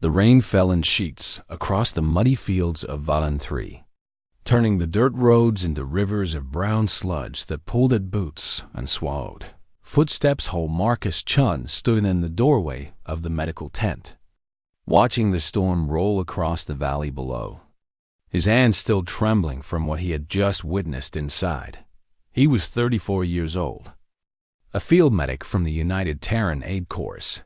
The rain fell in sheets across the muddy fields of Valentry, turning the dirt roads into rivers of brown sludge that pulled at boots and swallowed. Footsteps. Whole Marcus Chun stood in the doorway of the medical tent, watching the storm roll across the valley below, his hands still trembling from what he had just witnessed inside. He was 34 years old, a field medic from the United Terran Aid Corps,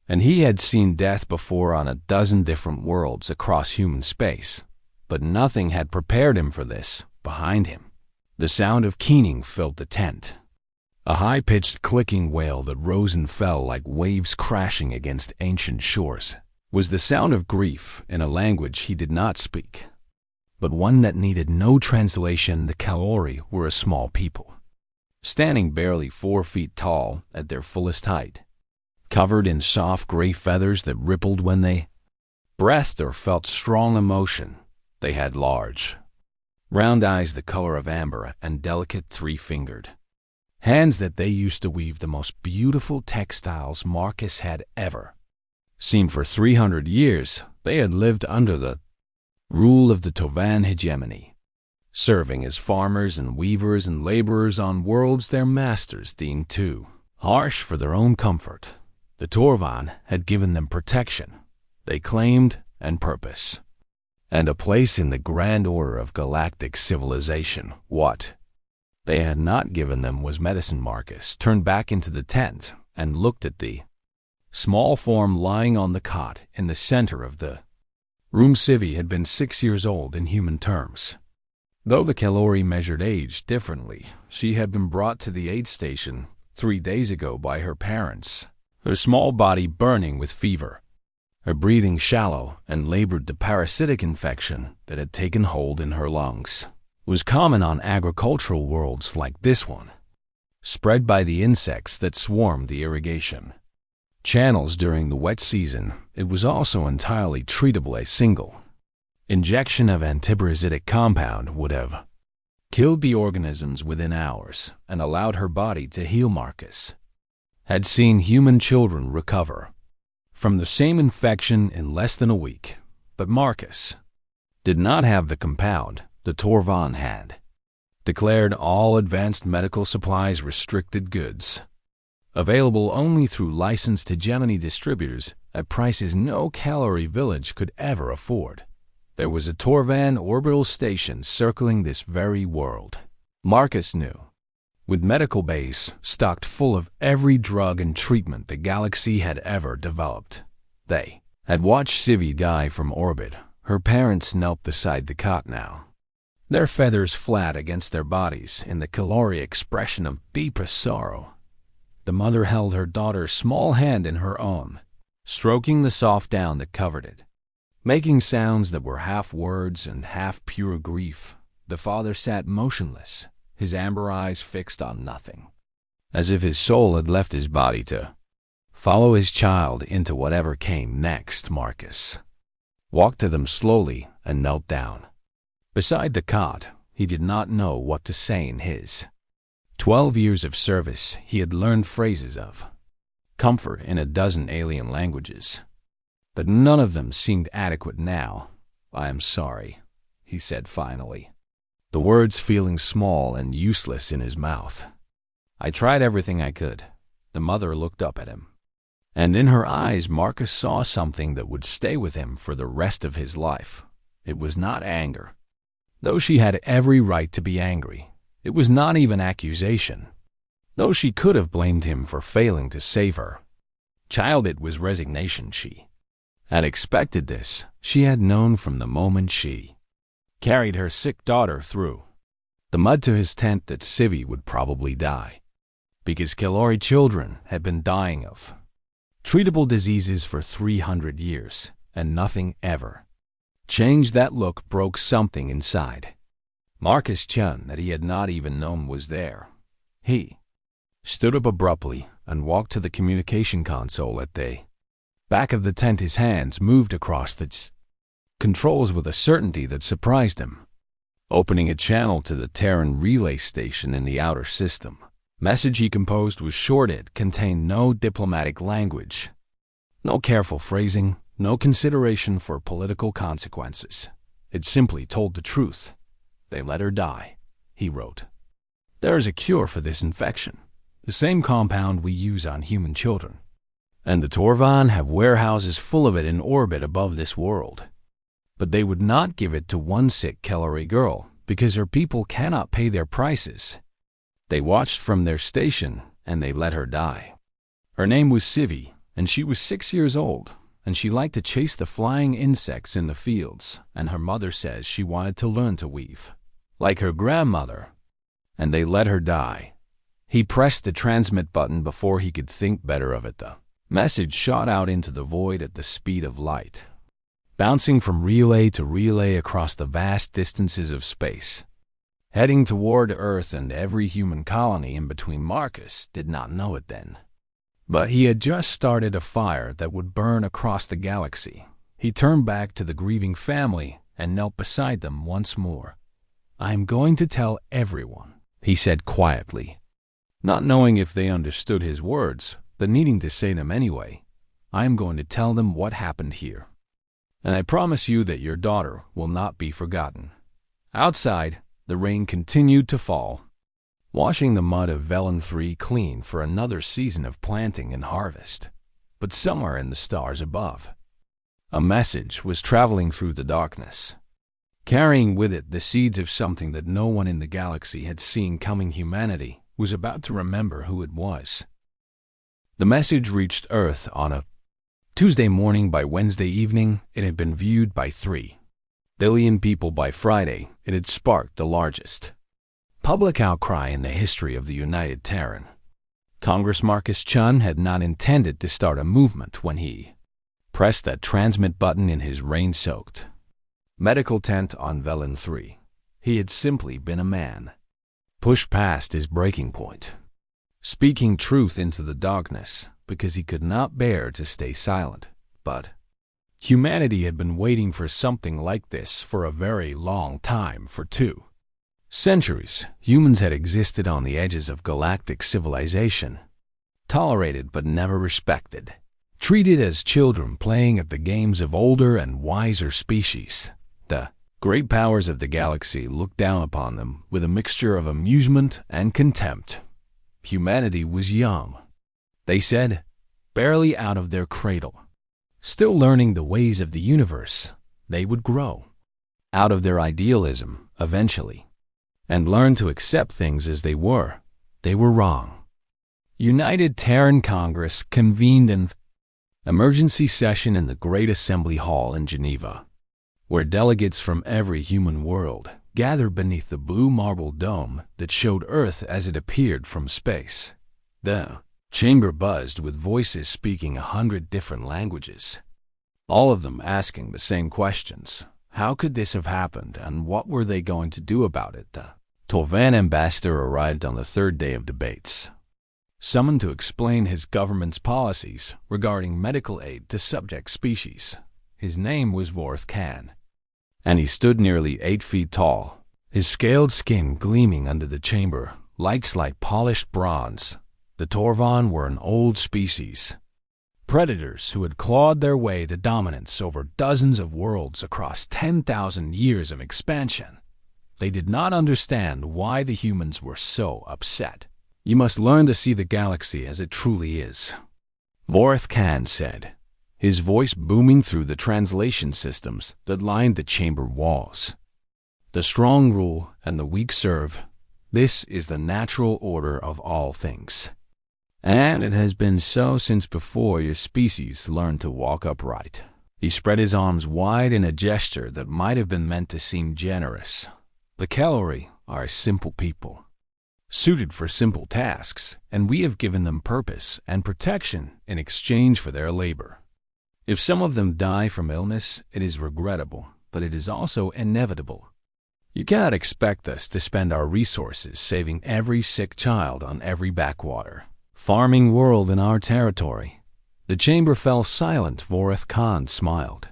and he had seen death before on a dozen different worlds across human space, but nothing had prepared him for this. Behind him, the sound of keening filled the tent, a high-pitched clicking wail that rose and fell like waves crashing against ancient shores. Was the sound of grief in a language he did not speak, but one that needed no translation. The Kalori were a small people, standing barely 4 feet tall at their fullest height, covered in soft gray feathers that rippled when they breathed or felt strong emotion. They had large, round eyes the color of amber and delicate three-fingered hands that they used to weave the most beautiful textiles Marcus had ever seen. For 300 years, they had lived under the rule of the Tovan hegemony, serving as farmers and weavers and laborers on worlds their masters deemed too harsh for their own comfort. The Torvan had given them protection, they claimed, and purpose, and a place in the grand order of galactic civilization. What they had not given them was medicine. Marcus turned back into the tent and looked at the small form lying on the cot in the center of the room. Civi had been 6 years old in human terms. Though the Kalori measured age differently, she had been brought to the aid station 3 days ago by her parents, her small body burning with fever, her breathing shallow, and labored. The parasitic infection that had taken hold in her lungs was common on agricultural worlds like this one, spread by the insects that swarmed the irrigation channels during the wet season. It was also entirely treatable. A single injection of antiparasitic compound would have killed the organisms within hours and allowed her body to heal. Marcus had seen human children recover from the same infection in less than a week, but Marcus did not have the compound. The Torvan had declared all advanced medical supplies restricted goods, available only through licensed hegemony distributors at prices no Kalori village could ever afford. There was a Torvan orbital station circling this very world, Marcus knew, with medical bays stocked full of every drug and treatment the galaxy had ever developed. They had watched Civi die from orbit. Her parents knelt beside the cot now, their feathers flat against their bodies in the Kalori expression of deepest sorrow. The mother held her daughter's small hand in her own, stroking the soft down that covered it, making sounds that were half words and half pure grief. The father sat motionless, his amber eyes fixed on nothing, as if his soul had left his body to follow his child into whatever came next. Marcus walked to them slowly and knelt down beside the cot. He did not know what to say. In his 12 years of service, he had learned phrases of comfort in a dozen alien languages, but none of them seemed adequate now. "I am sorry," he said finally, the words feeling small and useless in his mouth. "I tried everything I could." The mother looked up at him, and in her eyes Marcus saw something that would stay with him for the rest of his life. It was not anger, though she had every right to be angry. It was not even accusation, though she could have blamed him for failing to save her child. It was resignation. She had expected this. She had known from the moment she carried her sick daughter through the mud to his tent that Civi would probably die, because Kalori children had been dying of treatable diseases for 300 years, and nothing ever changed. That look broke something inside Marcus Chun that he had not even known was there. He stood up abruptly and walked to the communication console at the back of the tent. His hands moved across the controls with a certainty that surprised him, opening a channel to the Terran relay station in the outer system. Message he composed was short. It contained no diplomatic language, no careful phrasing, No consideration for political consequences. It simply told the truth. They let her die, he wrote. There is a cure for this infection, the same compound we use on human children. And the Torvan have warehouses full of it in orbit above this world. But they would not give it to one sick Kellery girl, because her people cannot pay their prices. They watched from their station, and they let her die. Her name was Sivi, and she was 6 years old, and she liked to chase the flying insects in the fields, and her mother says she wanted to learn to weave, like her grandmother. And they let her die. He pressed the transmit button before he could think better of it. The message shot out into the void at the speed of light, bouncing from relay to relay across the vast distances of space, heading toward Earth, and every human colony in between. Marcus did not know it then, but he had just started a fire that would burn across the galaxy. He turned back to the grieving family and knelt beside them once more. "I am going to tell everyone," he said quietly, not knowing if they understood his words, but needing to say them anyway. "I am going to tell them what happened here. And I promise you that your daughter will not be forgotten." Outside, the rain continued to fall, washing the mud of Velen 3 clean for another season of planting and harvest. But somewhere in the stars above, a message was traveling through the darkness, carrying with it the seeds of something that no one in the galaxy had seen coming. Humanity was about to remember who it was. The message reached Earth on a Tuesday morning. By Wednesday evening, it had been viewed by 3 billion people. By Friday, it had sparked the largest public outcry in the history of the United Terran. Congress Marcus Chun had not intended to start a movement when he pressed that transmit button in his rain-soaked medical tent on Velen 3. He had simply been a man, pushed past his breaking point, speaking truth into the darkness because he could not bear to stay silent. But humanity had been waiting for something like this for a very long time. For 2 centuries, humans had existed on the edges of galactic civilization, tolerated but never respected, treated as children playing at the games of older and wiser species. The great powers of the galaxy looked down upon them with a mixture of amusement and contempt. Humanity was young, they said, barely out of their cradle, still learning the ways of the universe. They would grow out of their idealism eventually, and learn to accept things as they were. They were wrong. United Terran Congress convened an emergency session in the Great Assembly Hall in Geneva, where delegates from every human world gathered beneath the blue marble dome that showed Earth as it appeared from space. The chamber buzzed with voices speaking 100 different languages, all of them asking the same questions. How could this have happened, and what were they going to do about it? The Torvan ambassador arrived on the 3rd day of debates, summoned to explain his government's policies regarding medical aid to subject species. His name was Vorth Khan, and he stood nearly 8 feet tall, his scaled skin gleaming under the chamber lights like polished bronze. The Torvan were an old species, predators who had clawed their way to dominance over dozens of worlds across 10,000 years of expansion. They did not understand why the humans were so upset. "You must learn to see the galaxy as it truly is," Vorth Khan said, his voice booming through the translation systems that lined the chamber walls. "The strong rule and the weak serve. This is the natural order of all things. And it has been so since before your species learned to walk upright." He spread his arms wide in a gesture that might have been meant to seem generous. "The Kellery are simple people, suited for simple tasks, and we have given them purpose and protection in exchange for their labor. If some of them die from illness, it is regrettable, but it is also inevitable. You cannot expect us to spend our resources saving every sick child on every backwater farming world in our territory." The chamber fell silent. Vorth Khan smiled,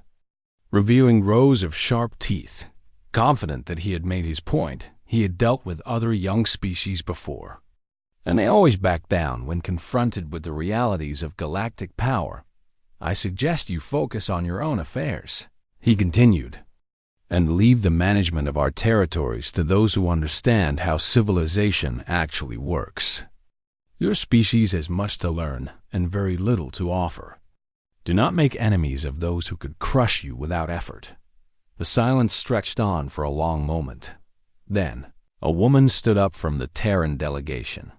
revealing rows of sharp teeth, confident that he had made his point. He had dealt with other young species before, and they always backed down when confronted with the realities of galactic power. I suggest you focus on your own affairs," he continued, "and leave the management of our territories to those who understand how civilization actually works. Your species has much to learn and very little to offer. Do not make enemies of those who could crush you without effort." The silence stretched on for a long moment. Then, a woman stood up from the Terran delegation.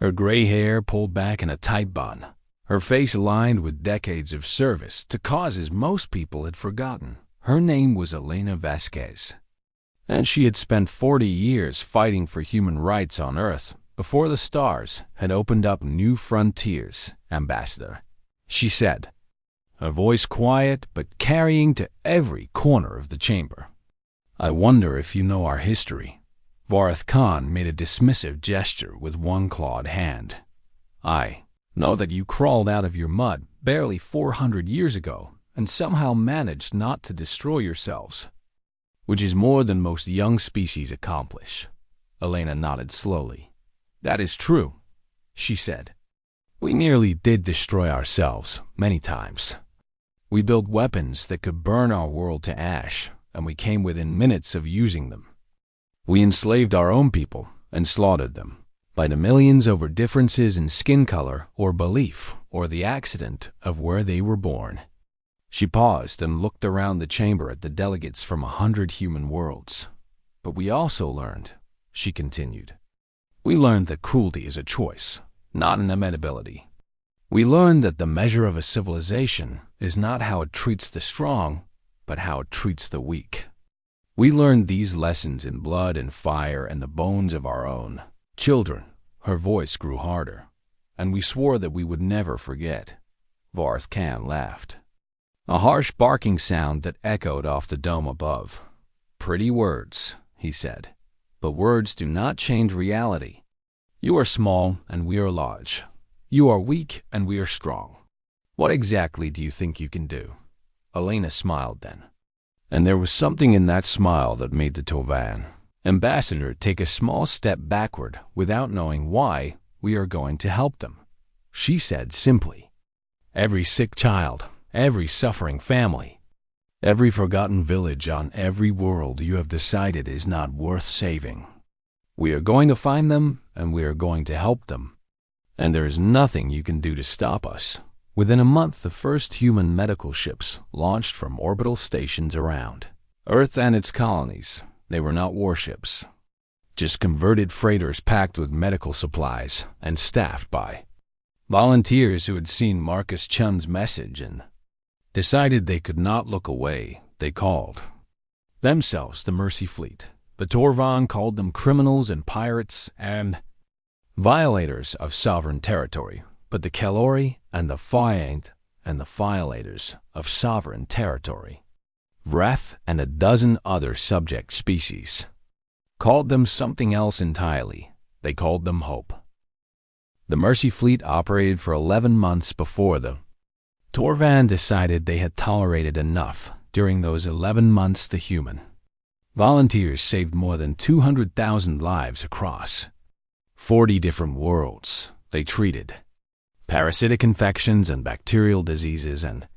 Her gray hair pulled back in a tight bun, her face lined with decades of service to causes most people had forgotten. Her name was Elena Vasquez, and she had spent 40 years fighting for human rights on Earth before the stars had opened up new frontiers. "Ambassador," she said, her voice quiet but carrying to every corner of the chamber. "I wonder if you know our history." Varth Khan made a dismissive gesture with one clawed hand. "I know that you crawled out of your mud barely 400 years ago and somehow managed not to destroy yourselves, which is more than most young species accomplish." Elena nodded slowly. "That is true," she said. "We nearly did destroy ourselves many times. We built weapons that could burn our world to ash, and we came within minutes of using them. We enslaved our own people and slaughtered them by the millions over differences in skin color or belief or the accident of where they were born." She paused and looked around the chamber at the delegates from 100 human worlds. "But we also learned," she continued, "we learned that cruelty is a choice, not an inevitability. We learned that the measure of a civilization is not how it treats the strong, but how it treats the weak. We learned these lessons in blood and fire and the bones of our own children." Her voice grew harder. "And we swore that we would never forget." Varth Khan laughed, a harsh barking sound that echoed off the dome above. "Pretty words," he said, "but words do not change reality. You are small and we are large. You are weak and we are strong. What exactly do you think you can do?" Elena smiled then, and there was something in that smile that made the Tovan ambassador take a small step backward without knowing why. "We are going to help them," she said simply. "Every sick child, every suffering family, every forgotten village on every world you have decided is not worth saving. We are going to find them and we are going to help them. And there is nothing you can do to stop us." Within a month, the first human medical ships launched from orbital stations around Earth and its colonies. They were not warships, just converted freighters packed with medical supplies and staffed by volunteers who had seen Marcus Chun's message and decided they could not look away. They called themselves the Mercy Fleet. The Torvan called them criminals and pirates and violators of sovereign territory, but the Kalori and the Fiend and the violators of sovereign territory, Wrath and a dozen other subject species, called them something else entirely. They called them Hope. The Mercy Fleet operated for 11 months before the Torvan decided they had tolerated enough. During those 11 months, the human volunteers saved more than 200,000 lives across 40 different worlds. They treated parasitic infections and bacterial diseases and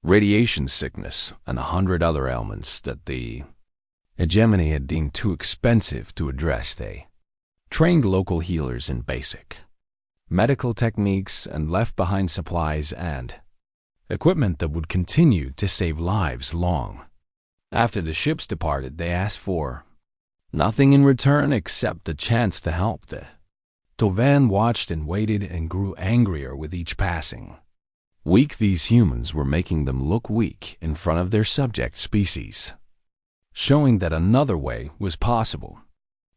radiation sickness and 100 other ailments that the hegemony had deemed too expensive to address. They trained local healers in basic medical techniques and left behind supplies and equipment that would continue to save lives long after the ships departed. They asked for nothing in return except the chance to help. The Tovan watched and waited and grew angrier with each passing week. These humans were making them look weak in front of their subject species, showing that another way was possible,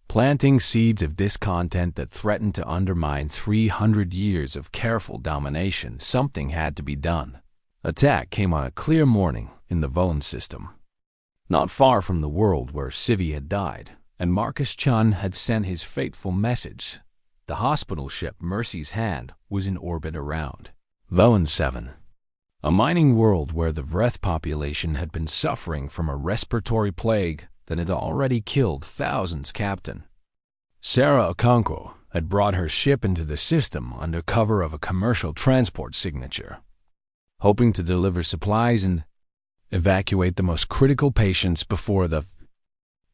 planting seeds of discontent that threatened to undermine 300 years of careful domination. Something had to be done. Attack came on a clear morning in the Vuln system, not far from the world where Civi had died, and Marcus Chun had sent his fateful message. The hospital ship Mercy's Hand was in orbit around Vuln 7, a mining world where the Vreth population had been suffering from a respiratory plague that had already killed thousands. Captain Sarah Okonkwo had brought her ship into the system under cover of a commercial transport signature. hoping to deliver supplies and evacuate the most critical patients before the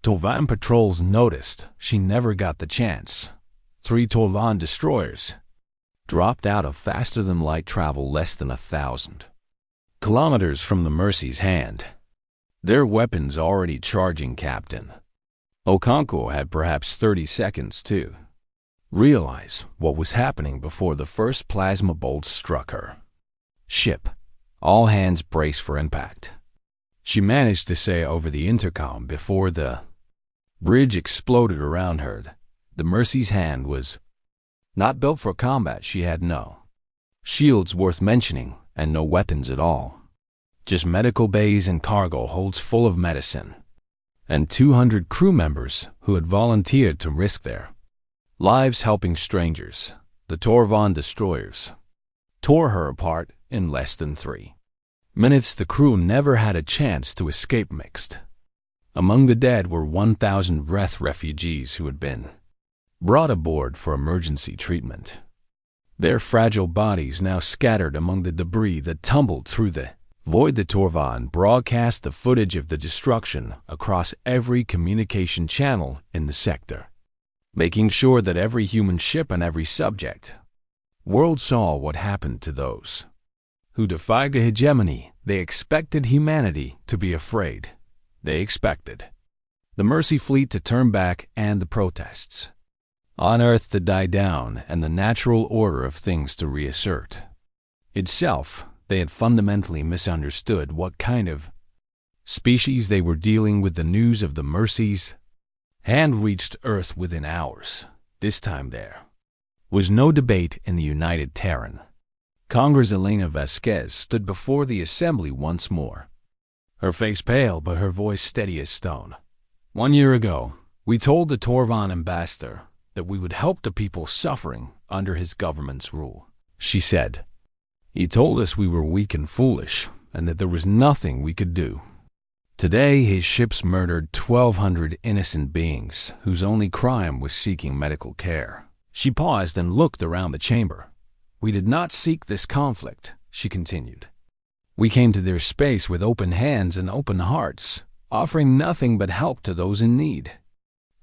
Torvan patrols noticed she never got the chance. 3 Torvan destroyers dropped out of faster-than-light travel less than 1,000 kilometers from the Mercy's hand. Their weapons already charging. Captain Okonkwo had perhaps 30 seconds to realize what was happening before the first plasma bolts struck her ship. All hands brace for impact, she managed to say over the intercom before the bridge exploded around her. The Mercy's hand was not built for combat. She had no shields worth mentioning and no weapons at all. Just medical bays and cargo holds full of medicine, and 200 crew members who had volunteered to risk their lives helping strangers. The Torvan destroyers tore her apart in less than 3 minutes. The crew never had a chance to escape. Mixed among the dead were 1,000 Vreth refugees who had been brought aboard for emergency treatment. Their fragile bodies now scattered among the debris that tumbled through the void. The Torvan broadcast the footage of the destruction across every communication channel in the sector, making sure that every human ship and every subject world saw what happened to those who defied the hegemony. They expected humanity to be afraid. They expected the Mercy fleet to turn back and the protests on Earth to die down and the natural order of things to reassert itself. They had fundamentally misunderstood what kind of species they were dealing with. The news of the Mercy's hand reached Earth within hours. This time there was no debate in the United Terran Congress. Elena Vasquez stood before the assembly once more, her face pale but her voice steady as stone. 1 year ago, we told the Torvan ambassador that we would help the people suffering under his government's rule, she said. He told us we were weak and foolish, and that there was nothing we could do. Today, his ships murdered 1,200 innocent beings whose only crime was seeking medical care. She paused and looked around the chamber. We did not seek this conflict, she continued. We came to their space with open hands and open hearts, offering nothing but help to those in need.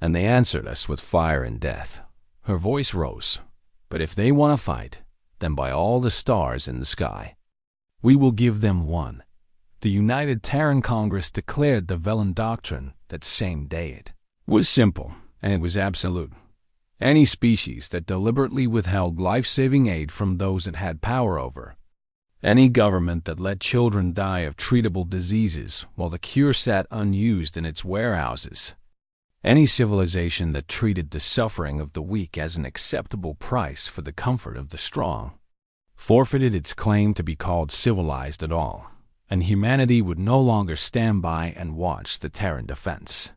And they answered us with fire and death. Her voice rose. But if they want to fight, then by all the stars in the sky, we will give them one. The United Terran Congress declared the Velen Doctrine that same day. It was simple, and it was absolute. Any species that deliberately withheld life-saving aid from those it had power over, any government that let children die of treatable diseases while the cure sat unused in its warehouses, any civilization that treated the suffering of the weak as an acceptable price for the comfort of the strong, forfeited its claim to be called civilized at all, and humanity would no longer stand by and watch the Terran defense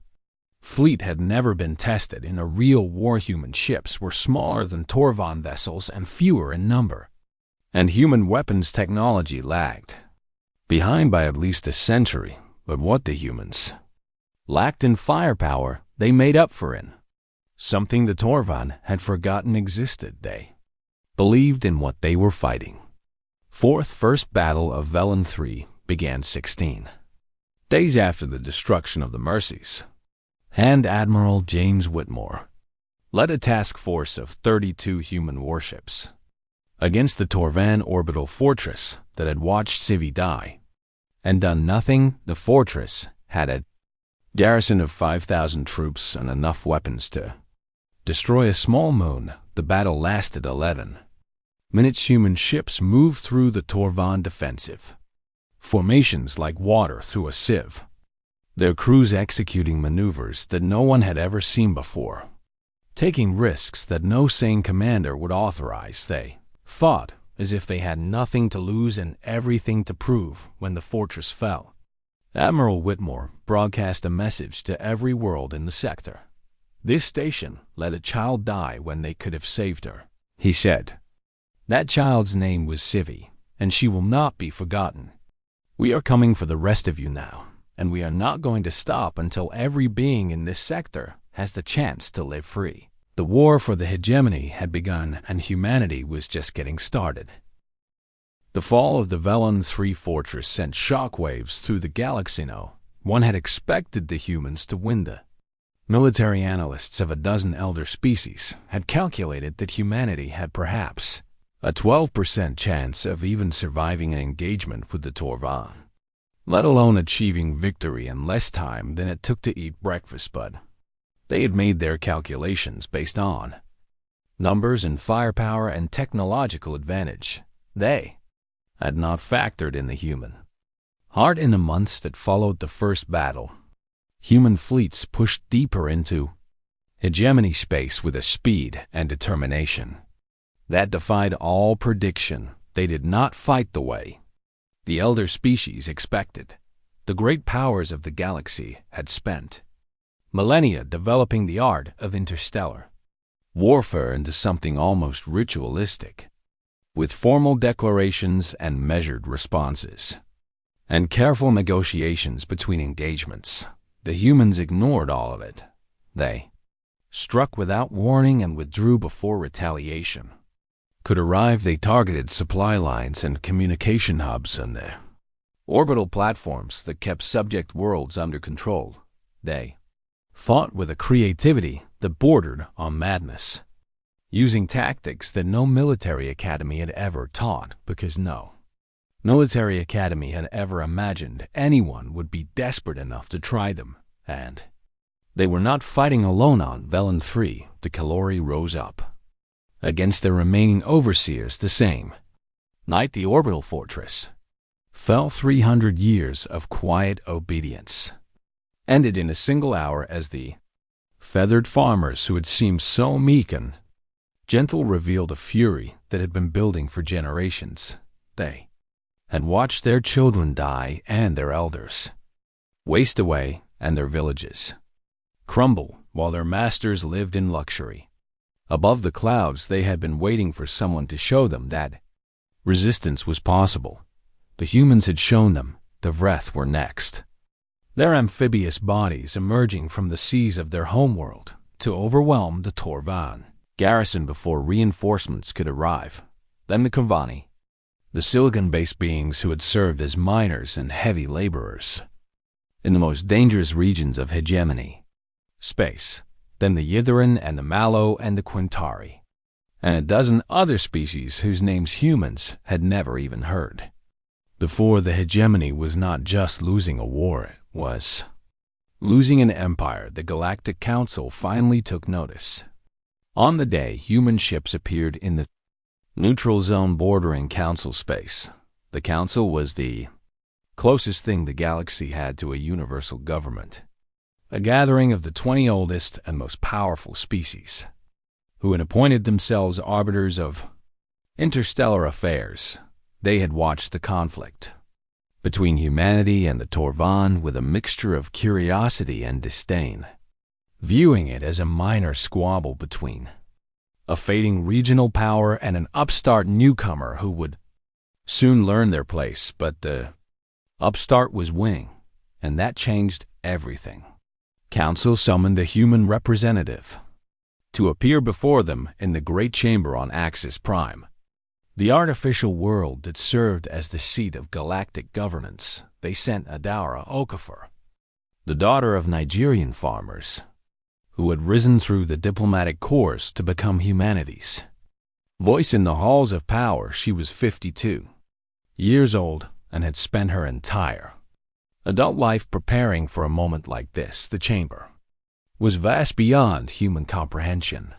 fleet had never been tested in a real war. Human ships were smaller than Torvan vessels and fewer in number, and human weapons technology lagged behind by at least a century. But what the humans lacked in firepower, they made up for in something the Torvan had forgotten existed. They believed in what they were fighting. First Battle of Velen III began 16 days after the destruction of the Mercies. Hand Admiral James Whitmore led a task force of 32 human warships against the Torvan orbital fortress that had watched Civi die and done nothing. The fortress had a garrison of 5,000 troops and enough weapons to destroy a small moon. The battle lasted 11 minutes. Human ships moved through the Torvan defensive formations like water through a sieve, their crews executing maneuvers that no one had ever seen before, taking risks that no sane commander would authorize. They fought as if they had nothing to lose and everything to prove. When the fortress fell, Admiral Whitmore broadcast a message to every world in the sector. This station let a child die when they could have saved her, he said. That child's name was Civi, and she will not be forgotten. We are coming for the rest of you now, and we are not going to stop until every being in this sector has the chance to live free. The war for the hegemony had begun, and humanity was just getting started. The fall of the Velen 3 fortress sent shockwaves through the galaxy. No one had expected the humans to win. The military analysts of a dozen elder species had calculated that humanity had perhaps a 12% chance of even surviving an engagement with the Torvan, let alone achieving victory in less time than it took to eat breakfast. But they had made their calculations based on numbers and firepower and technological advantage. They had not factored in the human heart. In the months that followed the first battle, human fleets pushed deeper into hegemony space with a speed and determination that defied all prediction. They did not fight the way the elder species expected. The great powers of the galaxy had spent millennia developing the art of interstellar warfare into something almost ritualistic, with formal declarations and measured responses, and careful negotiations between engagements. The humans ignored all of it. They struck without warning and withdrew before retaliation could arrive. They targeted supply lines and communication hubs on the orbital platforms that kept subject worlds under control. They fought with a creativity that bordered on madness, using tactics that no military academy had ever taught, because no military academy had ever imagined anyone would be desperate enough to try them. And they were not fighting alone. On Velen 3, the Kalori rose up against their remaining overseers. The same night the orbital fortress fell. 300 years of quiet obedience ended in a single hour as the feathered farmers who had seemed so meek and gentle revealed a fury that had been building for generations. They had watched their children die and their elders waste away and their villages crumble while their masters lived in luxury. Above the clouds, they had been waiting for someone to show them that resistance was possible. The humans had shown them. The Vreth were next, their amphibious bodies emerging from the seas of their homeworld to overwhelm the Torvan garrison before reinforcements could arrive. Then the Kavani, the silicon-based beings who had served as miners and heavy laborers in the most dangerous regions of hegemony space. Then the Yitharan and the Malo and the Quintari, and a dozen other species whose names humans had never even heard. Before, the hegemony was not just losing a war, it was losing an empire. The Galactic Council finally took notice. On the day human ships appeared in the neutral zone bordering Council space, the Council was the closest thing the galaxy had to a universal government, a gathering of the 20 oldest and most powerful species, who had appointed themselves arbiters of interstellar affairs. They had watched the conflict between humanity and the Torvan with a mixture of curiosity and disdain, viewing it as a minor squabble between a fading regional power and an upstart newcomer who would soon learn their place. But the upstart was winning, and that changed everything. Council summoned a human representative to appear before them in the great chamber on Axis Prime, the artificial world that served as the seat of galactic governance. They sent Adara Okafor, the daughter of Nigerian farmers, who had risen through the diplomatic corps to become humanity's voice in the halls of power. She was 52 years old and had spent her entire adult life preparing for a moment like this. The chamber was vast beyond human comprehension,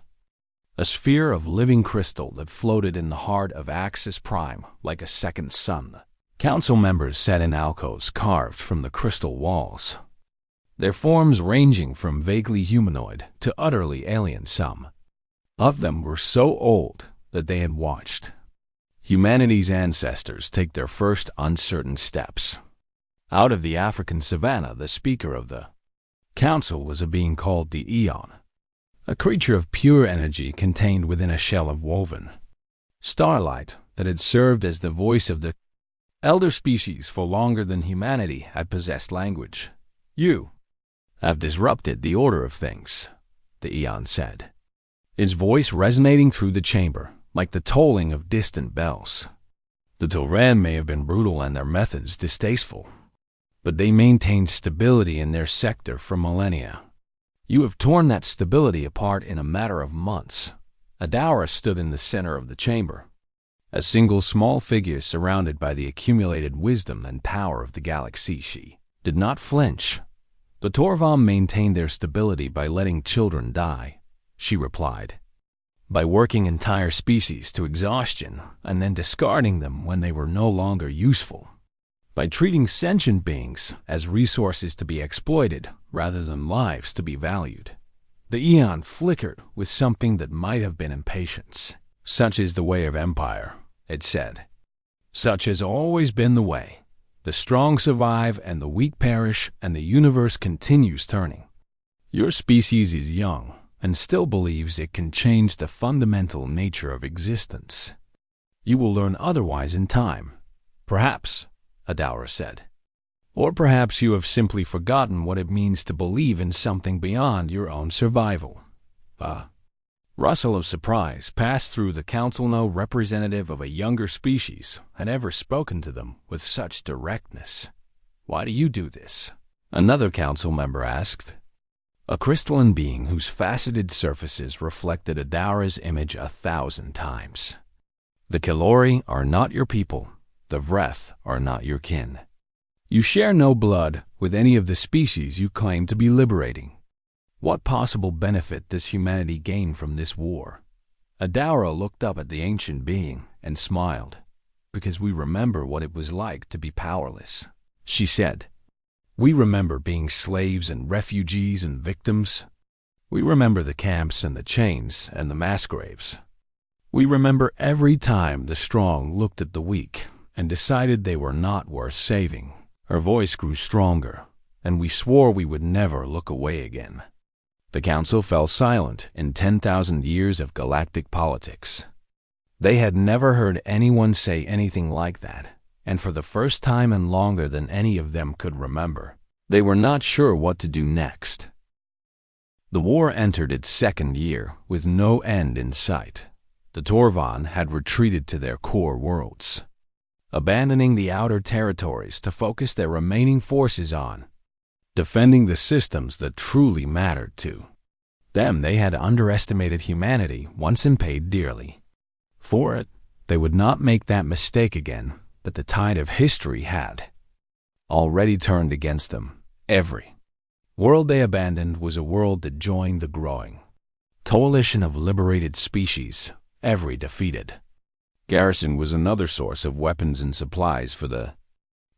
a sphere of living crystal that floated in the heart of Axis Prime like a second sun. Council members sat in alcoves carved from the crystal walls, their forms ranging from vaguely humanoid to utterly alien. Some of them were so old that they had watched humanity's ancestors take their first uncertain steps out of the African savannah. The speaker of the council was a being called the Eon, a creature of pure energy contained within a shell of woven starlight that had served as the voice of the elder species for longer than humanity had possessed language. "You have disrupted the order of things," the Eon said, its voice resonating through the chamber like the tolling of distant bells. The Toran may have been brutal and their methods distasteful, but they maintained stability in their sector for millennia. You have torn that stability apart in a matter of months. Adara stood in the center of the chamber, a single small figure surrounded by the accumulated wisdom and power of the galaxy. She did not flinch. The Torvam maintained their stability by letting children die, she replied, by working entire species to exhaustion and then discarding them when they were no longer useful, by treating sentient beings as resources to be exploited rather than lives to be valued. The Eon flickered with something that might have been impatience. Such is the way of empire, it said. Such has always been the way. The strong survive and the weak perish, and the universe continues turning. Your species is young and still believes it can change the fundamental nature of existence. You will learn otherwise in time. Perhaps, Adara said. Or perhaps you have simply forgotten what it means to believe in something beyond your own survival. A rustle of surprise passed through the council. No representative of a younger species had ever spoken to them with such directness. Why do you do this? Another council member asked. A crystalline being whose faceted surfaces reflected Adara's image 1,000 times. The Kelori are not your people. The Vreth are not your kin. You share no blood with any of the species you claim to be liberating. What possible benefit does humanity gain from this war? Adara looked up at the ancient being and smiled. Because we remember what it was like to be powerless, she said. We remember being slaves and refugees and victims. We remember the camps and the chains and the mass graves. We remember every time the strong looked at the weak and decided they were not worth saving. Her voice grew stronger, and we swore we would never look away again. The council fell silent in 10,000 years of galactic politics. They had never heard anyone say anything like that, and for the first time and longer than any of them could remember, they were not sure what to do next. The war entered its second year with no end in sight. The Torvan had retreated to their core worlds, abandoning the outer territories to focus their remaining forces on defending the systems that truly mattered to them. They had underestimated humanity once and paid dearly for it. They would not make that mistake again, but the tide of history had already turned against them. Every world they abandoned was a world that joined the growing coalition of liberated species. Every defeated garrison was another source of weapons and supplies for the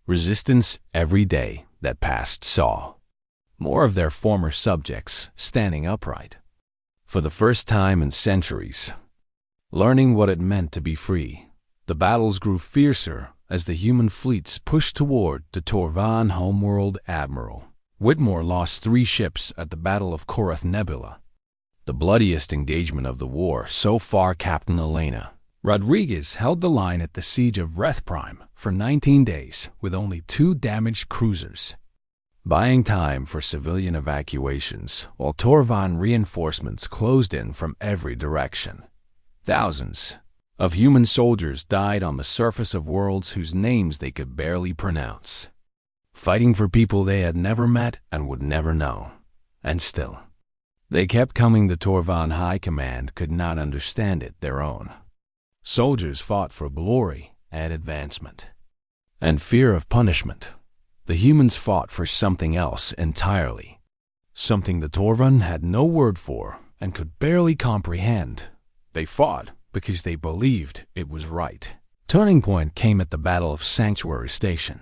resistance. Every day that passed saw more of their former subjects standing upright for the first time in centuries, learning what it meant to be free. The battles grew fiercer as the human fleets pushed toward the Torvan homeworld. Admiral Whitmore lost 3 ships at the Battle of Korath Nebula, the bloodiest engagement of the war so far. Captain Elena Rodriguez held the line at the siege of Vreth Prime for 19 days with only 2 damaged cruisers, buying time for civilian evacuations while Torvan reinforcements closed in from every direction. Thousands of human soldiers died on the surface of worlds whose names they could barely pronounce, fighting for people they had never met and would never know. And still, they kept coming. The Torvan High Command could not understand it. Their own soldiers fought for glory and advancement and fear of punishment. The humans fought for something else entirely, something the Torvan had no word for and could barely comprehend. They fought because they believed it was right. Turning point came at the Battle of Sanctuary Station,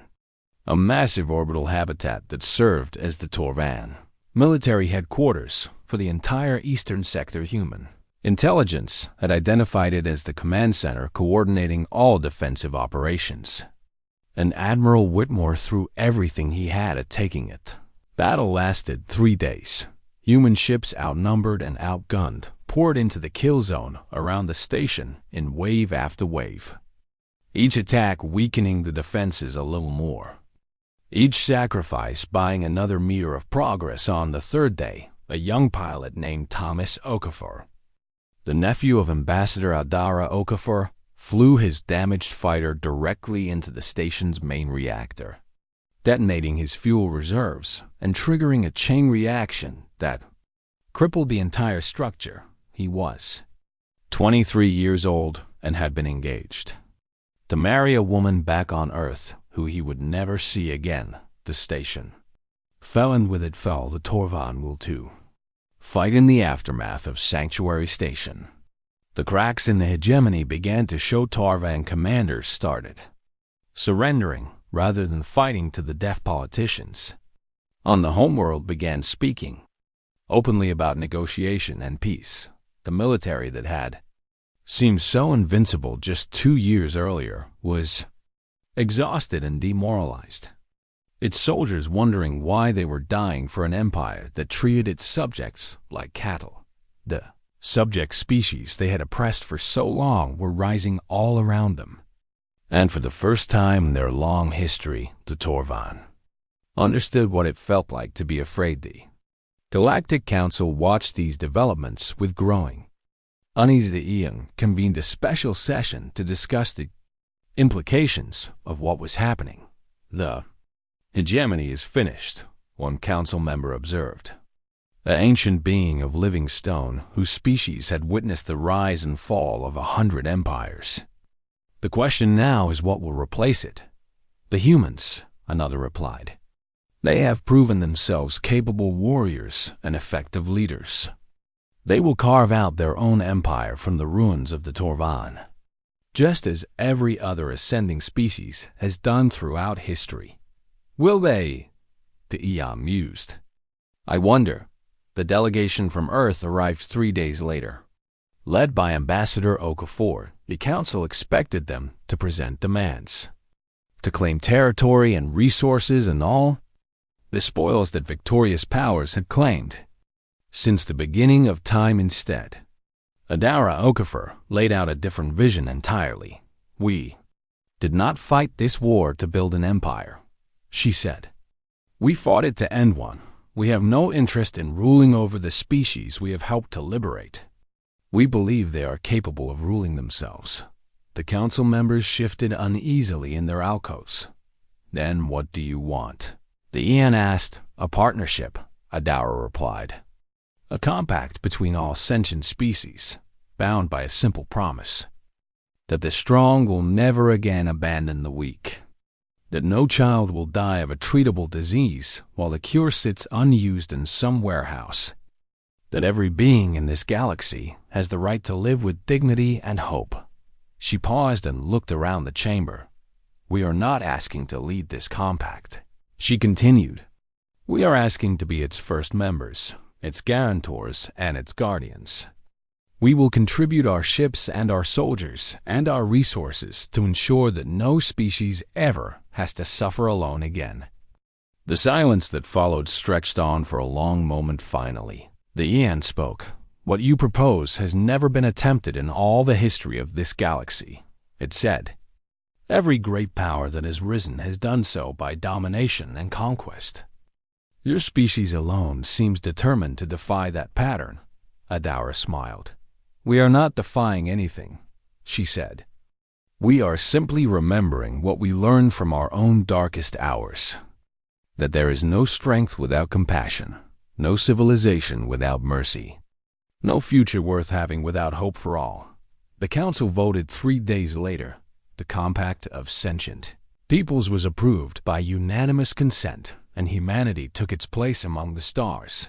a massive orbital habitat that served as the Torvan military headquarters for the entire eastern sector. Human intelligence had identified it as the command center coordinating all defensive operations, and Admiral Whitmore threw everything he had at taking it. Battle lasted 3 days. Human ships, outnumbered and outgunned, poured into the kill zone around the station in wave after wave, each attack weakening the defenses a little more. Each sacrifice buying another meter of progress. On the 3rd day, a young pilot named Thomas Okafor, the nephew of Ambassador Adara Okafor, flew his damaged fighter directly into the station's main reactor, detonating his fuel reserves and triggering a chain reaction that crippled the entire structure. He was 23 years old and had been engaged to marry a woman back on Earth who he would never see again. The station fell, and with it fell the Torvan will too. Fight in the aftermath of Sanctuary Station. The cracks in the hegemony began to show. Torvan commanders started surrendering rather than fighting to the deaf. Politicians on the homeworld began speaking openly about negotiation and peace. The military that had seemed so invincible just 2 years earlier was exhausted and demoralized. Its soldiers wondering why they were dying for an empire that treated its subjects like cattle. The subject species they had oppressed for so long were rising all around them. And for the first time in their long history, the Torvan understood what it felt like to be afraid. The Galactic Council watched these developments with growing unease. The Eon convened a special session to discuss the implications of what was happening. The hegemony is finished, one council member observed. An ancient being of living stone whose species had witnessed the rise and fall of 100 empires. The question now is what will replace it? The humans, another replied. They have proven themselves capable warriors and effective leaders. They will carve out their own empire from the ruins of the Torvan, just as every other ascending species has done throughout history. Will they? The Eon mused. I wonder. The delegation from Earth arrived 3 days later. Led by Ambassador Okafor, the council expected them to present demands, to claim territory and resources and all the spoils that victorious powers had claimed since the beginning of time. Instead, Adara Okafor laid out a different vision entirely. We did not fight this war to build an empire, she said. We fought it to end one. We have no interest in ruling over the species we have helped to liberate. We believe they are capable of ruling themselves. The council members shifted uneasily in their alcoves. Then what do you want? The Eon asked. A partnership, Adara replied. A compact between all sentient species, bound by a simple promise. That the strong will never again abandon the weak. That no child will die of a treatable disease while the cure sits unused in some warehouse. That every being in this galaxy has the right to live with dignity and hope. She paused and looked around the chamber. We are not asking to lead this compact, she continued. We are asking to be its first members, its guarantors, and its guardians. We will contribute our ships and our soldiers and our resources to ensure that no species ever has to suffer alone again. The silence that followed stretched on for a long moment. Finally, the Eon spoke. What you propose has never been attempted in all the history of this galaxy, it said. Every great power that has risen has done so by domination and conquest. Your species alone seems determined to defy that pattern. Adara smiled. We are not defying anything, she said. We are simply remembering what we learned from our own darkest hours. That there is no strength without compassion, no civilization without mercy, no future worth having without hope for all. The council voted 3 days later. The Compact of Sentient Peoples was approved by unanimous consent, and humanity took its place among the stars.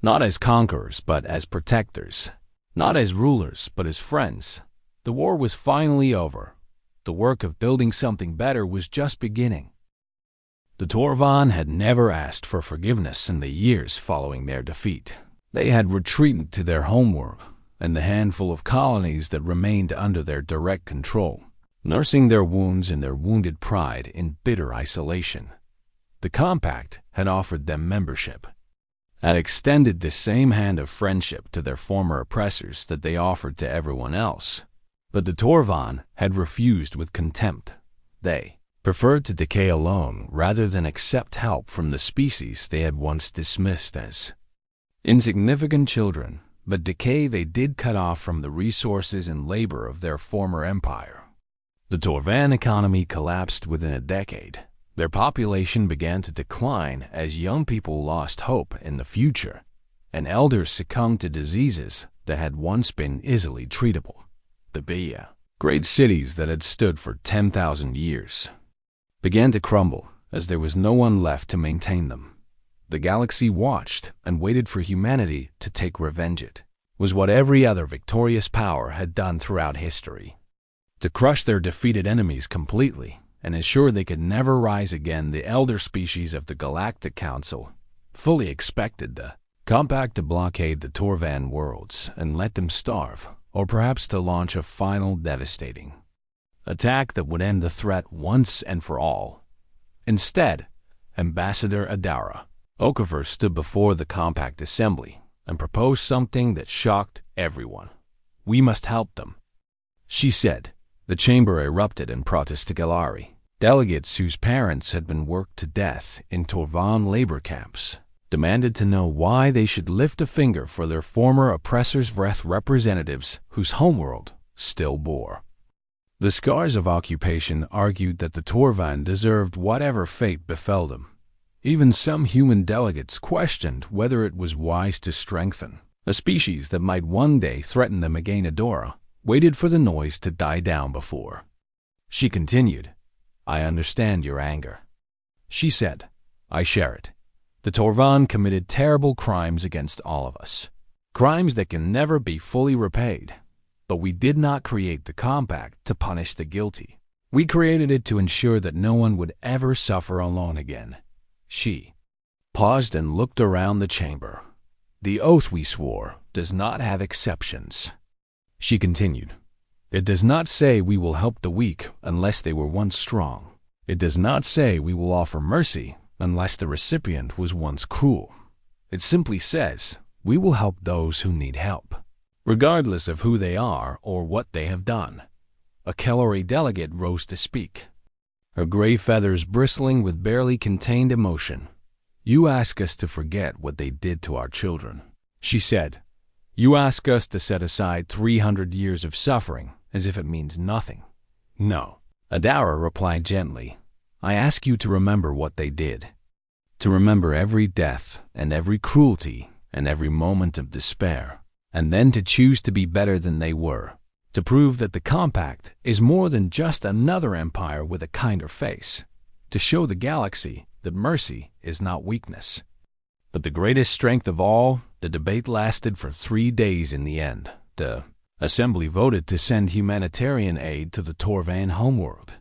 Not as conquerors, but as protectors. Not as rulers, but as friends. The war was finally over. The work of building something better was just beginning. The Torvan had never asked for forgiveness in the years following their defeat. They had retreated to their homeworld and the handful of colonies that remained under their direct control, nursing their wounds and their wounded pride in bitter isolation. The Compact had offered them membership, had extended the same hand of friendship to their former oppressors that they offered to everyone else. But the Torvan had refused with contempt. They preferred to decay alone rather than accept help from the species they had once dismissed as insignificant children. but decay they did cut off from the resources and labor of their former empire. The Torvan economy collapsed within a decade. Their population began to decline as young people lost hope in the future, and elders succumbed to diseases that had once been easily treatable. The Bia, great cities that had stood for 10,000 years, began to crumble as there was no one left to maintain them. The galaxy watched and waited for humanity to take revenge. It was what every other victorious power had done throughout history. To crush their defeated enemies completely and ensure they could never rise again, the elder species of the Galactic Council fully expected the Compact to blockade the Torvan worlds and let them starve, or perhaps to launch a final devastating attack that would end the threat once and for all. Instead, Ambassador Adara Okafor stood before the Compact Assembly and proposed something that shocked everyone. "We must help them," she said. The chamber erupted in protest to Galari. Delegates whose parents had been worked to death in Torvan labor camps demanded to know why they should lift a finger for their former oppressors' Vreth representatives whose homeworld still bore the scars of occupation. Argued that the Torvan deserved whatever fate befell them. Even some human delegates questioned whether it was wise to strengthen a species that might one day threaten them again. Adora waited for the noise to die down before she continued. "I understand your anger," she said. "I share it. The Torvan committed terrible crimes against all of us, crimes that can never be fully repaid. But we did not create the Compact to punish the guilty. We created it to ensure that no one would ever suffer alone again." She paused and looked around the chamber. "The oath we swore does not have exceptions," she continued. "It does not say we will help the weak unless they were once strong. It does not say we will offer mercy unless the recipient was once cruel. It simply says we will help those who need help, regardless of who they are or what they have done." A Kellori delegate rose to speak, her gray feathers bristling with barely contained emotion. "You ask us to forget what they did to our children," she said. "You ask us to set aside 300 years of suffering as if it means nothing." "No," Adara replied gently. "I ask you to remember what they did. To remember every death and every cruelty and every moment of despair, and then to choose to be better than they were. To prove that the Compact is more than just another empire with a kinder face. To show the galaxy that mercy is not weakness, but the greatest strength of all." The debate lasted for 3 days. In the end, the Assembly voted to send humanitarian aid to the Torvan homeworld.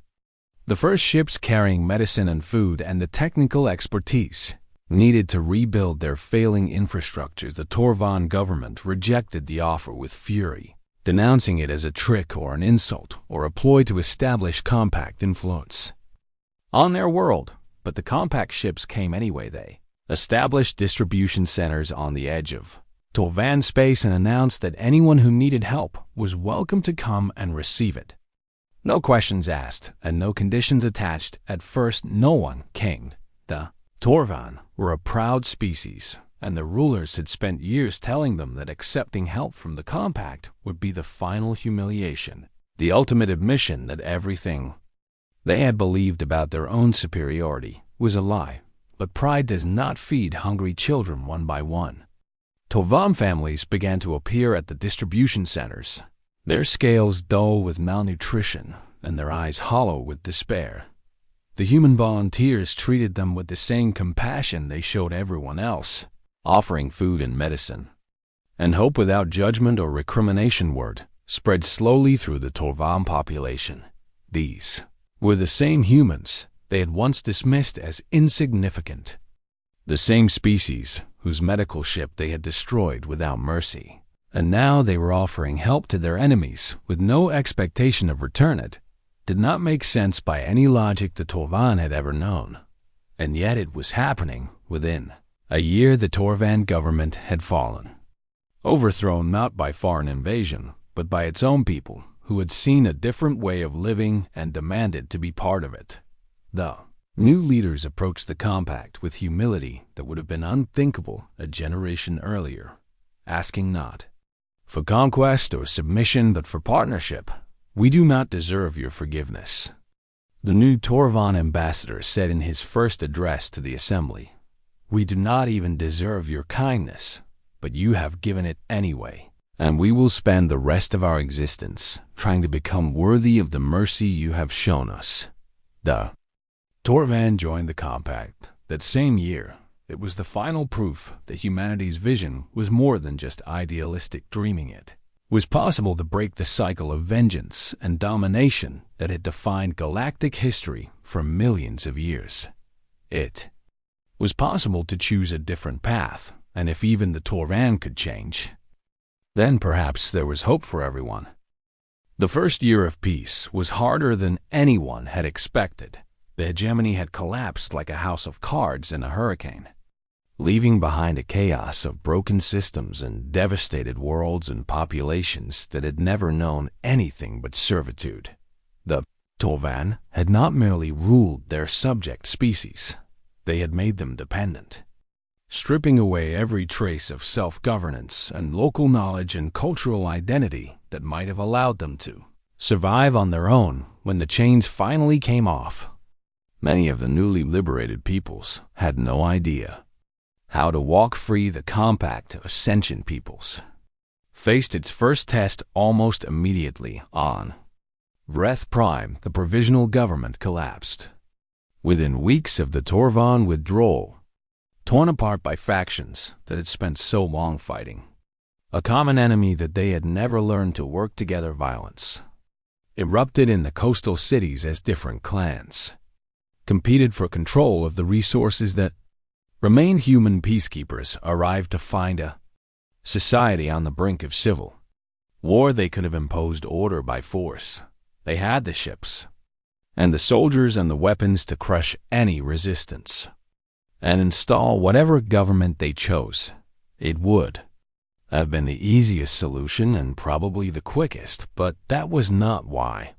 The first ships carrying medicine and food and the technical expertise needed to rebuild their failing infrastructures. The Torvan government rejected the offer with fury, denouncing it as a trick or an insult or a ploy to establish Compact influence on their world. But the Compact ships came anyway. They established distribution centers on the edge of Torvan space and announced that anyone who needed help was welcome to come and receive it. No questions asked and no conditions attached. At first, no one came. The Torvan were a proud species, and the rulers had spent years telling them that accepting help from the Compact would be the final humiliation, the ultimate admission that everything they had believed about their own superiority was a lie. But pride does not feed hungry children one by one. Torvan families began to appear at the distribution centers, their scales dull with malnutrition and their eyes hollow with despair. The human volunteers treated them with the same compassion they showed everyone else, offering food and medicine. And hope without judgment or recrimination word spread slowly through the Torvan population. These were the same humans they had once dismissed as insignificant, the same species whose medical ship they had destroyed without mercy. And now they were offering help to their enemies with no expectation of return. It did not make sense by any logic the Torvan had ever known. And yet it was happening within a year. The Torvan government had fallen, overthrown not by foreign invasion, but by its own people who had seen a different way of living and demanded to be part of it. The new leaders approached the Compact with humility that would have been unthinkable a generation earlier, asking not for conquest or submission, but for partnership. We do not deserve your forgiveness." The new Torvan ambassador said in his first address to the assembly. "We do not even deserve your kindness, but you have given it anyway, and we will spend the rest of our existence trying to become worthy of the mercy you have shown us." The Torvan joined the compact. That same year, it was the final proof that humanity's vision was more than just idealistic dreaming. It was possible to break the cycle of vengeance and domination that had defined galactic history for millions of years. It was possible to choose a different path, and if even the Torvan could change, then perhaps there was hope for everyone. The first year of peace was harder than anyone had expected. The hegemony had collapsed like a house of cards in a hurricane, leaving behind a chaos of broken systems and devastated worlds and populations that had never known anything but servitude. The Torvan had not merely ruled their subject species, they had made them dependent, stripping away every trace of self-governance and local knowledge and cultural identity that might have allowed them to survive on their own when the chains finally came off. Many of the newly liberated peoples had no idea how to walk free. The compact of sentient peoples faced its first test almost immediately. On Vreth Prime, the provisional government collapsed. Within weeks of the Torvan withdrawal, torn apart by factions that had spent so long fighting a common enemy that they had never learned to work together, violence erupted in the coastal cities as different clans competed for control of the resources that remained. Human peacekeepers arrived to find a society on the brink of civil war. They could have imposed order by force. They had the ships and the soldiers and the weapons to crush any resistance and install whatever government they chose. It would have been the easiest solution and probably the quickest, but that was not why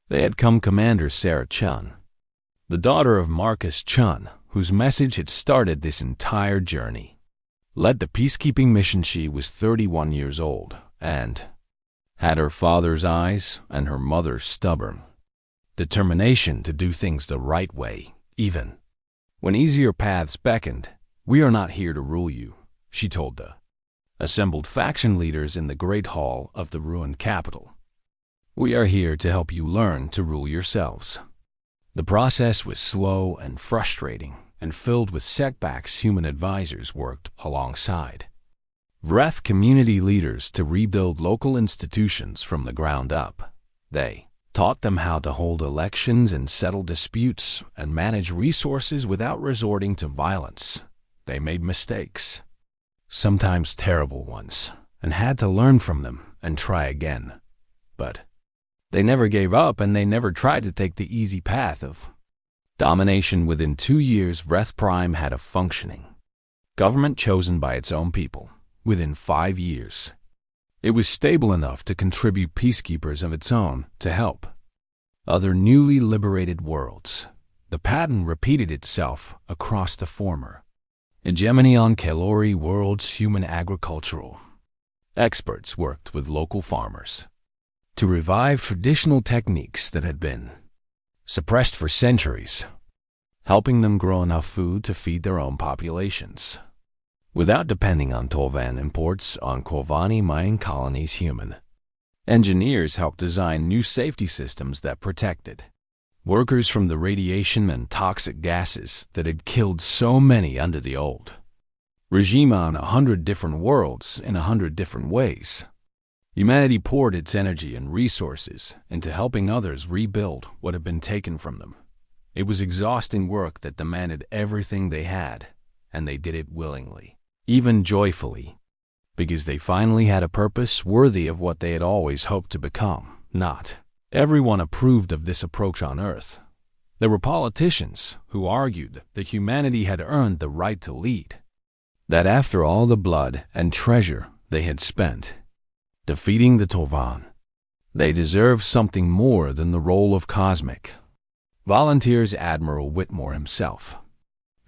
they had come. Commander Sarah Chun, the daughter of Marcus Chun, whose message had started this entire journey, led the peacekeeping mission. She was 31 years old and had her father's eyes and her mother's stubborn determination to do things the right way, even when easier paths beckoned. "We are not here to rule you," she told the assembled faction leaders in the great hall of the ruined capital. "We are here to help you learn to rule yourselves." The process was slow and frustrating and filled with setbacks. Human advisors worked alongside Vreth community leaders to rebuild local institutions from the ground up. They taught them how to hold elections and settle disputes and manage resources without resorting to violence. They made mistakes, sometimes terrible ones, and had to learn from them and try again. But they never gave up, and they never tried to take the easy path of domination. Within 2 years, Vreth Prime had a functioning government chosen by its own people. Within 5 years, it was stable enough to contribute peacekeepers of its own to help other newly liberated worlds. The pattern repeated itself across the former hegemony on Kalori worlds. Human agricultural experts worked with local farmers to revive traditional techniques that had been suppressed for centuries, helping them grow enough food to feed their own populations without depending on Torvan imports. On Korvani mining colonies, human engineers helped design new safety systems that protected workers from the radiation and toxic gases that had killed so many under the old regime. On 100 different worlds in 100 different ways, humanity poured its energy and resources into helping others rebuild what had been taken from them. It was exhausting work that demanded everything they had, and they did it willingly, even joyfully, because they finally had a purpose worthy of what they had always hoped to become. Not everyone approved of this approach on Earth. There were politicians who argued that humanity had earned the right to lead, that after all the blood and treasure they had spent defeating the Torvan, they deserved something more than the role of cosmic volunteers. Admiral Whitmore himself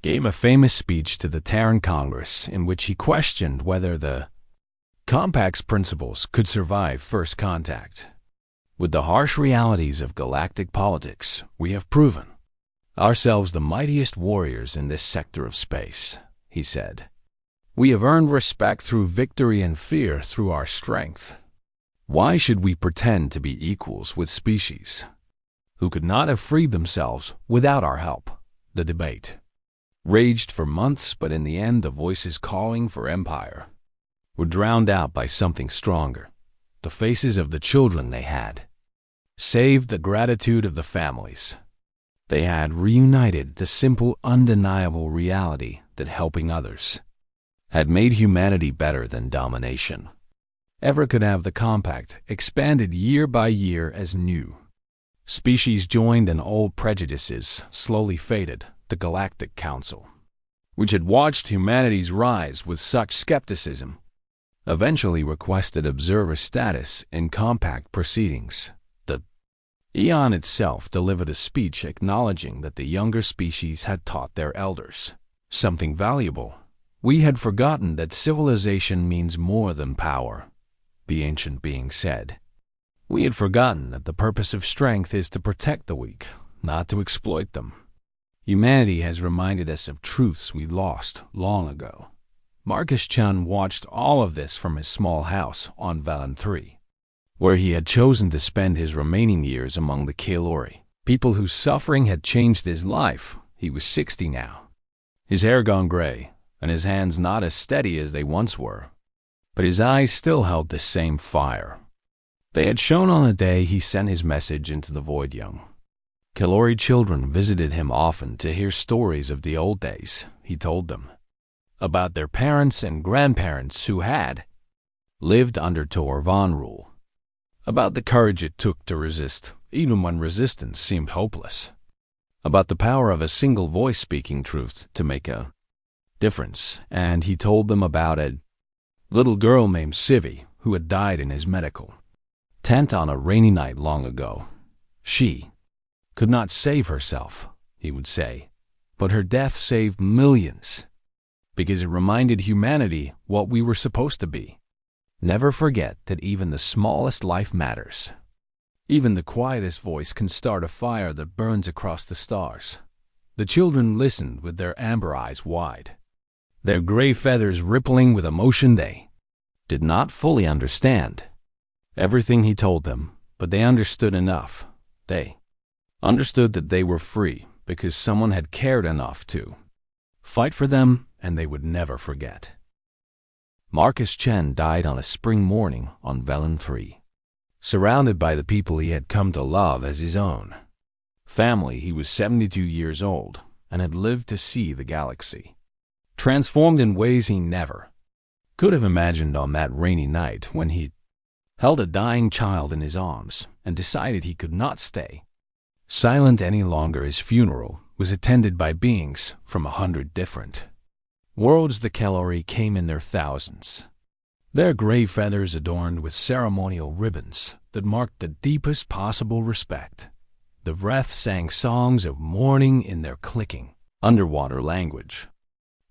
gave a famous speech to the Terran Congress in which he questioned whether the Compact's principles could survive first contact. With the harsh realities of galactic politics, we have proven ourselves the mightiest warriors in this sector of space, he said. We have earned respect through victory and fear through our strength. Why should we pretend to be equals with species who could not have freed themselves without our help? The debate raged for months, but in the end the voices calling for empire were drowned out by something stronger. The faces of the children they had saved the gratitude of the families. They had reunited the simple, undeniable reality that helping others had made humanity better than domination ever could have. The compact expanded year by year as new species joined and old prejudices slowly faded. The Galactic Council, which had watched humanity's rise with such skepticism, eventually requested observer status in compact proceedings. The Eon itself delivered a speech acknowledging that the younger species had taught their elders something valuable. We had forgotten that civilization means more than power, the ancient being said. We had forgotten that the purpose of strength is to protect the weak, not to exploit them. Humanity has reminded us of truths we lost long ago. Marcus Chun watched all of this from his small house on Valen 3, where he had chosen to spend his remaining years among the Kailori, people whose suffering had changed his life. He was 60 now, his hair gone gray, and his hands not as steady as they once were, but his eyes still held the same fire they had shown on the day he sent his message into the Void Young. Kailori children visited him often to hear stories of the old days, he told them, about their parents and grandparents who had lived under Torvan rule, about the courage it took to resist, even when resistance seemed hopeless, about the power of a single voice speaking truth to make a difference, and he told them about a little girl named Civi who had died in his medical tent on a rainy night long ago. She could not save herself, he would say, but her death saved millions, because it reminded humanity what we were supposed to be. Never forget that even the smallest life matters. Even the quietest voice can start a fire that burns across the stars. The children listened with their amber eyes wide, their gray feathers rippling with emotion. They did not fully understand everything he told them, but they understood enough. They understood that they were free because someone had cared enough to fight for them, and they would never forget. Marcus Chen died on a spring morning on Velen 3, surrounded by the people he had come to love as his own family. He was 72 years old and had lived to see the galaxy transformed in ways he never could have imagined. On that rainy night when he held a dying child in his arms and decided he could not stay silent any longer, his funeral was attended by beings from 100 different worlds. The Kailori came in their thousands, their gray feathers adorned with ceremonial ribbons that marked the deepest possible respect. The Vreth sang songs of mourning in their clicking underwater language,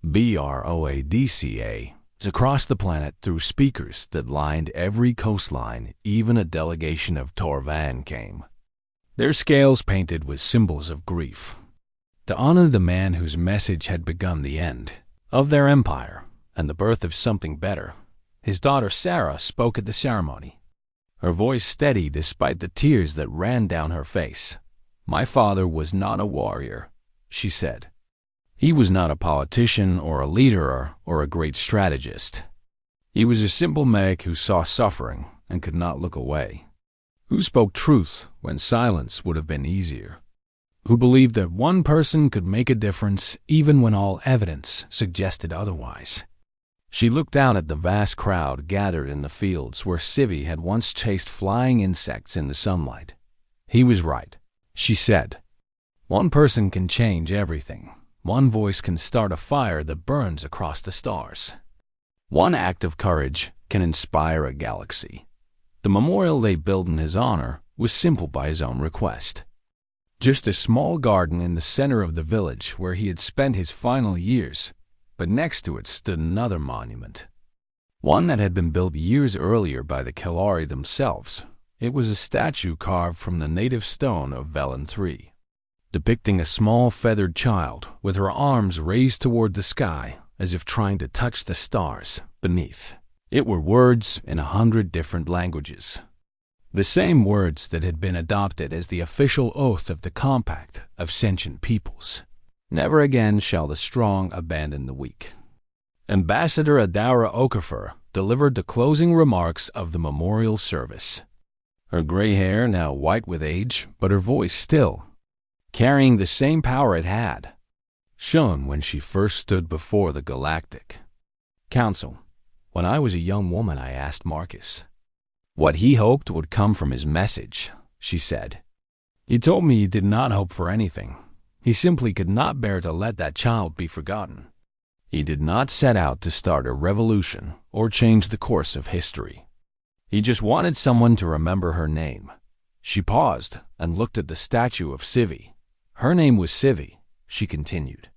Broadca, across the planet through speakers that lined every coastline. Even a delegation of Torvan came, their scales painted with symbols of grief, to honor the man whose message had begun the end of their empire and the birth of something better. His daughter Sarah spoke at the ceremony, her voice steady despite the tears that ran down her face. My father was not a warrior, she said. He was not a politician or a leader or a great strategist. He was a simple medic who saw suffering and could not look away, who spoke truth when silence would have been easier, who believed that one person could make a difference even when all evidence suggested otherwise. She looked out at the vast crowd gathered in the fields where Civi had once chased flying insects in the sunlight. He was right, she said. One person can change everything. One voice can start a fire that burns across the stars. One act of courage can inspire a galaxy. The memorial they built in his honor was simple by his own request. Just a small garden in the center of the village where he had spent his final years, but next to it stood another monument. one that had been built years earlier by the Kalari themselves. It was a statue carved from the native stone of Velen III, depicting a small feathered child with her arms raised toward the sky as if trying to touch the stars beneath. It were words in 100 different languages. The same words that had been adopted as the official oath of the Compact of Sentient Peoples. Never again shall the strong abandon the weak. Ambassador Adara Okafor delivered the closing remarks of the memorial service. Her gray hair now white with age, but her voice still, carrying the same power it had, shone when she first stood before the Galactic Council. When I was a young woman, I asked Marcus what he hoped would come from his message, she said. He told me he did not hope for anything. He simply could not bear to let that child be forgotten. He did not set out to start a revolution or change the course of history. He just wanted someone to remember her name. She paused and looked at the statue of Civi. Her name was Civi, she continued.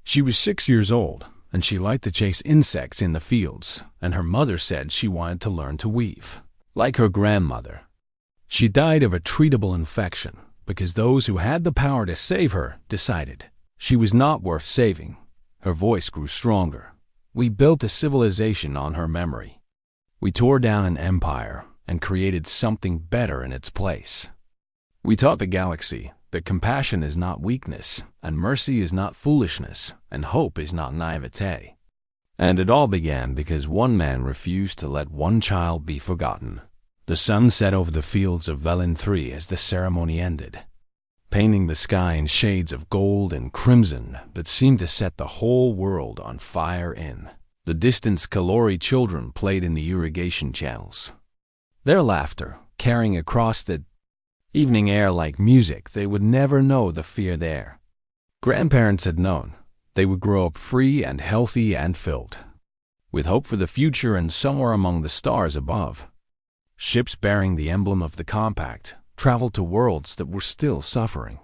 She was 6 years old, and she liked to chase insects in the fields, and her mother said she wanted to learn to weave, like her grandmother. She died of a treatable infection because those who had the power to save her decided she was not worth saving. Her voice grew stronger. We built a civilization on her memory. We tore down an empire and created something better in its place. We taught the galaxy that compassion is not weakness, and mercy is not foolishness, and hope is not naivete. And it all began because one man refused to let one child be forgotten. The sun set over the fields of Velen III as the ceremony ended, painting the sky in shades of gold and crimson that seemed to set the whole world on fire. In the distance, Kalori children played in the irrigation channels, their laughter carrying across the evening air like music they would never know the fear there. Grandparents had known they would grow up free and healthy and filled with hope for the future, and somewhere among the stars above, ships bearing the emblem of the Compact traveled to worlds that were still suffering,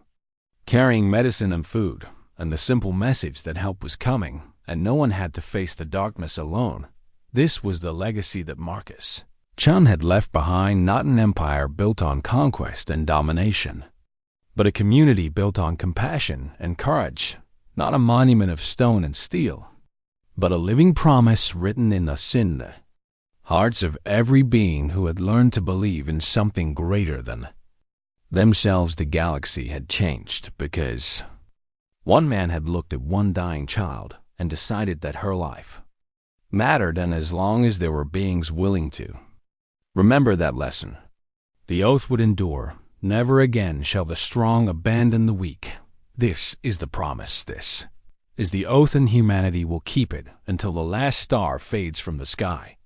carrying medicine and food, and the simple message that help was coming, and no one had to face the darkness alone. This was the legacy that Marcus Chun had left behind, not an empire built on conquest and domination, but a community built on compassion and courage, not a monument of stone and steel, but a living promise written in the hearts of every being who had learned to believe in something greater than themselves. The galaxy had changed because one man had looked at one dying child and decided that her life mattered, and as long as there were beings willing to remember that lesson, the oath would endure. Never again shall the strong abandon the weak. This is the promise. This is the oath, and humanity will keep it until the last star fades from the sky.